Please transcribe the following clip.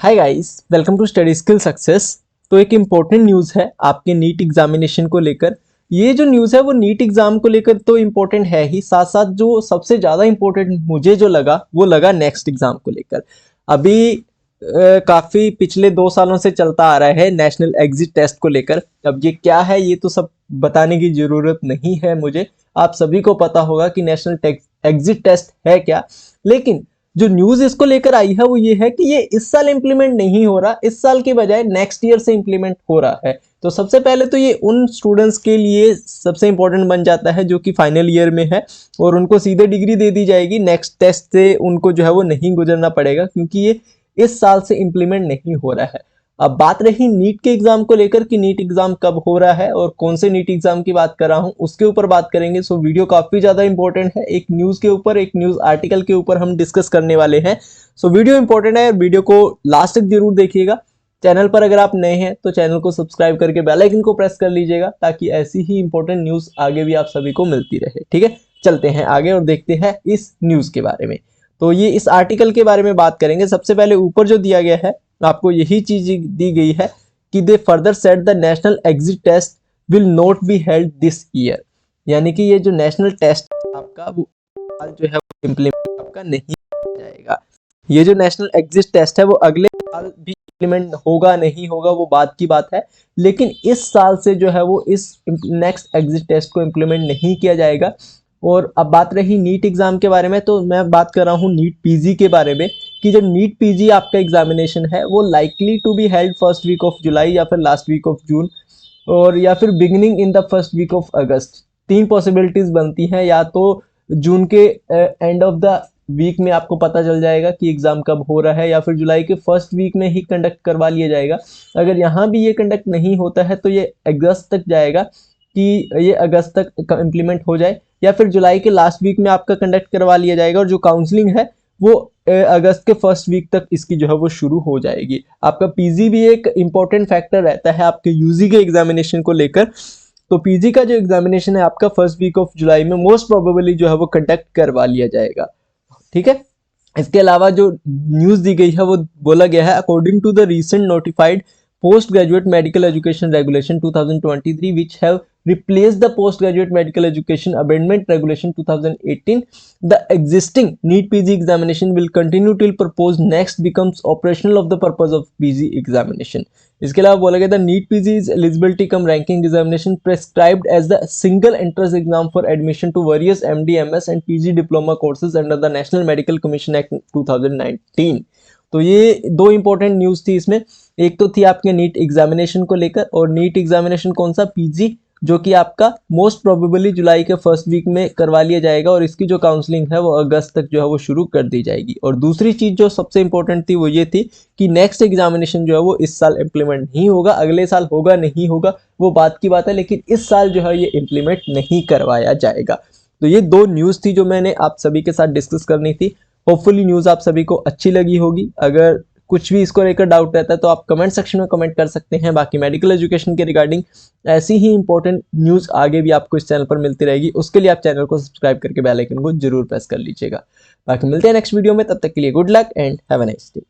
Hi guys, welcome to Study Skill Success. तो एक important news है आपके नीट एग्जामिनेशन को लेकर। ये जो न्यूज़ है वो नीट एग्जाम को लेकर तो इम्पोर्टेंट है ही, साथ साथ जो सबसे ज़्यादा इम्पोर्टेंट मुझे जो लगा वो लगा नेक्स्ट एग्जाम को लेकर। अभी काफ़ी पिछले 2 सालों से चलता आ रहा है नेशनल एग्जिट टेस्ट को लेकर। अब ये क्या है ये तो सब बताने की ज़रूरत नहीं है मुझे, आप सभी को पता होगा कि नेशनल एग्जिट टेस्ट है क्या। लेकिन जो न्यूज इसको लेकर आई है वो ये है कि ये इस साल इंप्लीमेंट नहीं हो रहा, इस साल के बजाय नेक्स्ट ईयर से इंप्लीमेंट हो रहा है। तो सबसे पहले तो ये उन स्टूडेंट्स के लिए सबसे इंपॉर्टेंट बन जाता है जो कि फाइनल ईयर में है, और उनको सीधे डिग्री दे दी जाएगी। नेक्स्ट टेस्ट से उनको जो है वो नहीं गुजरना पड़ेगा, क्योंकि ये इस साल से इंप्लीमेंट नहीं हो रहा है। अब बात रही नीट के एग्जाम को लेकर कि नीट एग्जाम कब हो रहा है और कौन से नीट एग्जाम की बात कर रहा हूं, उसके ऊपर बात करेंगे। सो वीडियो काफी ज्यादा इंपॉर्टेंट है, एक न्यूज के ऊपर, एक न्यूज आर्टिकल के ऊपर हम डिस्कस करने वाले हैं। सो वीडियो इंपॉर्टेंट है, वीडियो को लास्ट तक जरूर देखिएगा। चैनल पर अगर आप नए हैं तो चैनल को सब्सक्राइब करके बेल आइकन को प्रेस कर लीजिएगा, ताकि ऐसी ही इंपॉर्टेंट न्यूज आगे भी आप सभी को मिलती रहे। ठीक है, चलते हैं आगे और देखते हैं इस न्यूज के बारे में। तो ये इस आर्टिकल के बारे में बात करेंगे। सबसे पहले ऊपर जो दिया गया है आपको यही चीज दी गई है कि they further set the national exit test will not be held this year. यानी कि ये जो नेशनल टेस्ट आपका वो जो है वो इम्प्लीमेंट आपका नहीं किया जाएगा। ये जो नेशनल एग्जिट टेस्ट है वो अगले साल भी इम्प्लीमेंट होगा नहीं होगा वो बात की बात है, लेकिन इस साल से जो है वो इस नेक्स्ट एग्जिट टेस्ट को इम्प्लीमेंट नहीं किया जाएगा। और अब बात रही नीट एग्जाम के बारे में, तो मैं बात कर रहा हूँ नीट पीजी के बारे में कि जो नीट पीजी आपका एग्जामिनेशन है वो likely to be held first week of July या फिर लास्ट वीक ऑफ जून, और या फिर beginning in the first week of August. तीन पॉसिबिलिटीज बनती हैं, या तो जून के एंड ऑफ द वीक में आपको पता चल जाएगा कि एग्जाम कब हो रहा है, या फिर जुलाई के फर्स्ट वीक में ही कंडक्ट करवा लिया जाएगा। अगर यहाँ भी ये कंडक्ट नहीं होता है तो ये अगस्त तक जाएगा कि ये अगस्त तक इम्प्लीमेंट हो जाए, या फिर जुलाई के लास्ट वीक में आपका कंडक्ट करवा लिया जाएगा, और जो काउंसलिंग है वो अगस्त के फर्स्ट वीक तक इसकी जो है वो शुरू हो जाएगी। आपका पीजी भी एक इंपॉर्टेंट फैक्टर रहता है आपके यूजी के एग्जामिनेशन को लेकर। तो पीजी का जो एग्जामिनेशन है आपका फर्स्ट वीक ऑफ जुलाई में मोस्ट प्रोबेबली जो है वो कंडक्ट करवा लिया जाएगा। ठीक है, इसके अलावा जो न्यूज दी गई है वो बोला गया है according to the recent notified post graduate medical education regulation 2023 which have replaced the post graduate medical education amendment regulation 2018, the existing NEET PG examination will continue till proposed next becomes operational of the purpose of PG examination। इसके अलावा बोला गया था NEET PG is eligibility cum ranking examination prescribed as the single entrance exam for admission to various MD MS and PG diploma courses under the national medical commission act 2019। तो ये दो important news थी इसमें। एक तो थी आपके NEET examination को लेकर, और नीट एग्जामिनेशन कौन सा, पीजी, जो कि आपका मोस्ट प्रोबेबली जुलाई के फर्स्ट वीक में करवा लिया जाएगा, और इसकी जो काउंसलिंग है वो अगस्त तक जो है वो शुरू कर दी जाएगी। और दूसरी चीज जो सबसे इंपॉर्टेंट थी वो ये थी कि नेक्स्ट एग्जामिनेशन जो है वो इस साल इम्प्लीमेंट नहीं होगा, अगले साल होगा नहीं होगा वो बात की बात है, लेकिन इस साल जो है ये इम्प्लीमेंट नहीं करवाया जाएगा। तो ये दो न्यूज थी जो मैंने आप सभी के साथ डिस्कस करनी थी। होपफुली न्यूज आप सभी को अच्छी लगी होगी। अगर कुछ भी इसको लेकर डाउट रहता है तो आप कमेंट सेक्शन में कमेंट कर सकते हैं। बाकी मेडिकल एजुकेशन के रिगार्डिंग ऐसी ही इंपॉर्टेंट न्यूज़ आगे भी आपको इस चैनल पर मिलती रहेगी। उसके लिए आप चैनल को सब्सक्राइब करके बेल आइकन को जरूर प्रेस कर लीजिएगा। बाकी मिलते हैं नेक्स्ट वीडियो में, तब तक के लिए good luck and have a nice day.